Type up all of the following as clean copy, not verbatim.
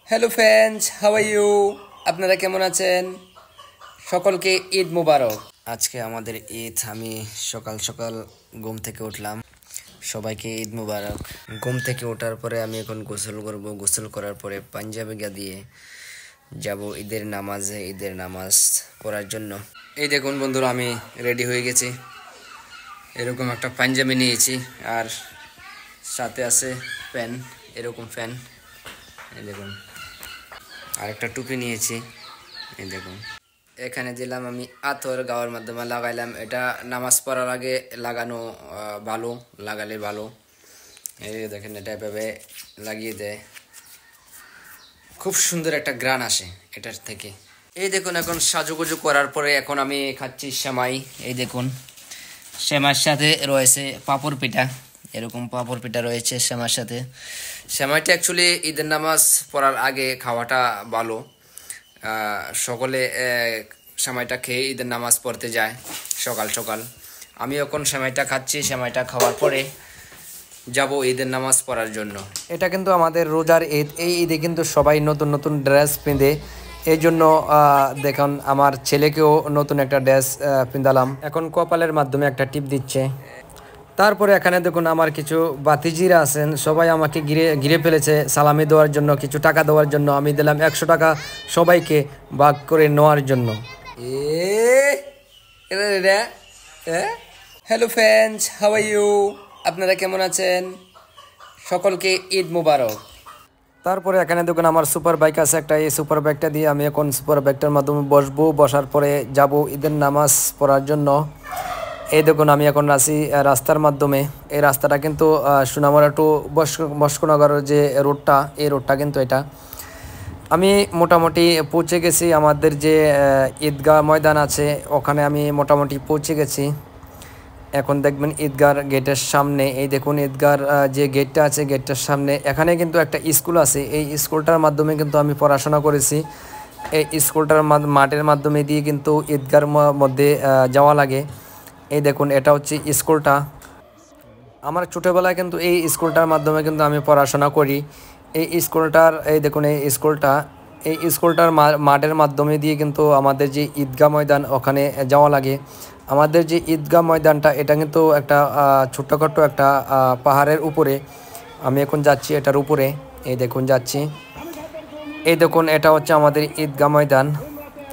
Hello friends, how are you? আপনারা কেমন আছেন? সকলকে ঈদ মুবারক। আজকে আমাদের ঈদ। আমি সকাল সকাল ঘুম থেকে উঠলাম। সবাইকে ঈদ মুবারক। ঘুম থেকে ওঠার পরে আমি এখন গোসল করব। গোসল করার পরে পাঞ্জাবি দিয়ে যাব ঈদের নামাজ পড়ার জন্য। এই দেখুন বন্ধুরা, আমি রেডি হয়ে গেছি। এরকম একটা পাঞ্জাবি নিয়েছি, আর সাথে আছে ফ্যান, এরকম ফ্যান। এই দেখুন, আর একটা টুপি নিয়েছি। এই দেখুন, এখানে দিলাম আমি আতর, গাওয়ার মাধ্যমে লাগাইলাম। এটা নামাজ পড়ার আগে লাগানো ভালো, লাগালে ভালো। এই দেখেন, এটা এভাবে লাগিয়ে দেয়, খুব সুন্দর একটা গ্রান আসে এটার থেকে। এই দেখুন, এখন সাজুগুজু করার পরে এখন আমি খাচ্ছি সেমাই। এই দেখুন, সেমাইয়ের সাথে রয়েছে পাঁপড় পিঠা। এরকম পাঁপড় পিঠা রয়েছে সেমাইয়ের সাথে। সেমাইটা অ্যাকচুয়ালি ঈদের নামাজ পড়ার আগে খাওয়াটা ভালো। সকলে সেমাইটা খেয়ে ঈদের নামাজ পড়তে যায় সকাল সকাল। আমি এখন সেমাইটা খাচ্ছি। সেমাইটা খাওয়ার পরে যাব ঈদের নামাজ পড়ার জন্য। এটা কিন্তু আমাদের রোজার ঈদ। এই ঈদে কিন্তু সবাই নতুন নতুন ড্রেস পিঁধে। এই জন্য দেখুন, আমার ছেলেকেও নতুন একটা ড্রেস পিঁধালাম। এখন কপালের মাধ্যমে একটা টিপ দিচ্ছে। তারপরে এখানে দেখুন, আমার কিছু বাতিজিরা আছেন, সবাই আমাকে ঘিরে ফেলেছে সালামি দেওয়ার জন্য, কিছু টাকা দেওয়ার জন্য। আমি দিলাম 100 টাকা সবাইকে ভাগ করে নেওয়ার জন্য। Hello friends, how are you? আপনারা কেমন আছেন? সকলকে ঈদ মুবারক। তারপরে এখানে দেখুন, আমার সুপার বাইক আছে একটা। এই সুপার বাইকটা দিয়ে আমি এখন সুপার বাইকটার মাধ্যমে বসবো। বসার পরে যাব ঈদের নামাজ পড়ার জন্য। এই দেখুন, আমি এখন আছি রাস্তার মাধ্যমে। এই রাস্তাটা কিন্তু সোনামুড়া টু বস্কনগরের যে রোডটা, এই রোডটা কিন্তু এটা। আমি মোটামুটি পৌঁছে গেছি। আমাদের যে ঈদগাহ ময়দান আছে, ওখানে আমি মোটামুটি পৌঁছে গেছি। এখন দেখবেন ঈদগার গেটের সামনে। এই দেখুন, ঈদগার যে গেটটা আছে, গেটটার সামনে এখানে কিন্তু একটা স্কুল আছে। এই স্কুলটার মাধ্যমে কিন্তু আমি পড়াশোনা করেছি। এই স্কুলটার মাঠের মাধ্যমে দিয়ে কিন্তু ঈদগার মধ্যে যাওয়া লাগে। এই দেখুন, এটা হচ্ছে স্কুলটা। আমার ছোটোবেলায় কিন্তু এই স্কুলটার মাধ্যমে কিন্তু আমি পড়াশোনা করি। এই স্কুলটার, এই দেখুন এই স্কুলটার মাঠের মাধ্যমে দিয়ে কিন্তু আমাদের যে ঈদগাহ ময়দান, ওখানে যাওয়া লাগে। আমাদের যে ঈদগাহ ময়দানটা, এটা কিন্তু একটা ছোট্টখাট্টো একটা পাহাড়ের উপরে। আমি এখন যাচ্ছি এটার উপরে। এই দেখুন যাচ্ছি। এই দেখুন, এটা হচ্ছে আমাদের ঈদগাহ ময়দান।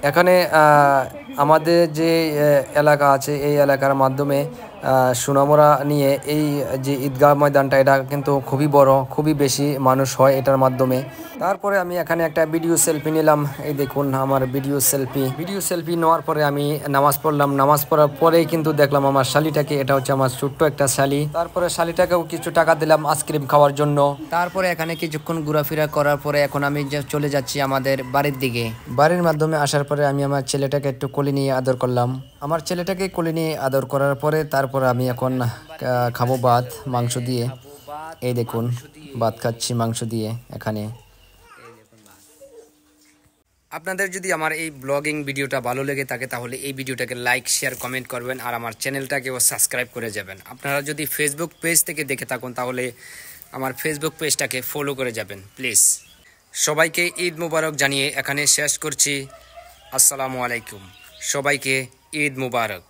এখানে আমাদের যে এলাকা আছে, এই এলাকার মাধ্যমে সোনামুড়া নিয়ে এই যে ঈদগাহ ময়দানটা, এটা কিন্তু খুবই বড়, খুবই বেশি মানুষ হয় এটার মাধ্যমে। তারপরে আমি এখানে একটা ভিডিও সেলফি নিলাম। এই দেখুন আমার ভিডিও সেলফি নেওয়ার পরে আমি নামাজ পড়লাম। নামাজ পড়ার পরেই কিন্তু দেখলাম আমার শালিটাকে। এটা হচ্ছে আমার ছোট্ট একটা শালি। তারপরে শালিটাকেও কিছু টাকা দিলাম আইসক্রিম খাওয়ার জন্য। তারপরে এখানে কিছুক্ষণ ঘোরাফেরা করার পরে এখন আমি চলে যাচ্ছি আমাদের বাড়ির দিকে। বাড়ির মাধ্যমে আসার পরে আমি আমার ছেলেটাকে একটু কোলে নিয়ে আদর করলাম। আমার ছেলেটাকে কোলে নিয়ে আদর করার পরে তারপরে আমি এখন খাবো ভাত মাংস দিয়ে। এই দেখুন, ভাত খাচ্ছি মাংস দিয়ে এখানে। আপনাদের যদি আমার এই ব্লগিং ভিডিওটা ভালো লেগে থাকে, তাহলে এই ভিডিওটাকে লাইক, শেয়ার, কমেন্ট করবেন, আর আমার চ্যানেলটাকেও সাবস্ক্রাইব করে যাবেন। আপনারা যদি ফেসবুক পেজ থেকে দেখে থাকুন, তাহলে আমার ফেসবুক পেজটাকে ফলো করে যাবেন প্লিজ। সবাইকে ঈদ মুবারক জানিয়ে এখানে শেষ করছি। আসসালামু আলাইকুম। সবাইকে ঈদ মুবারক।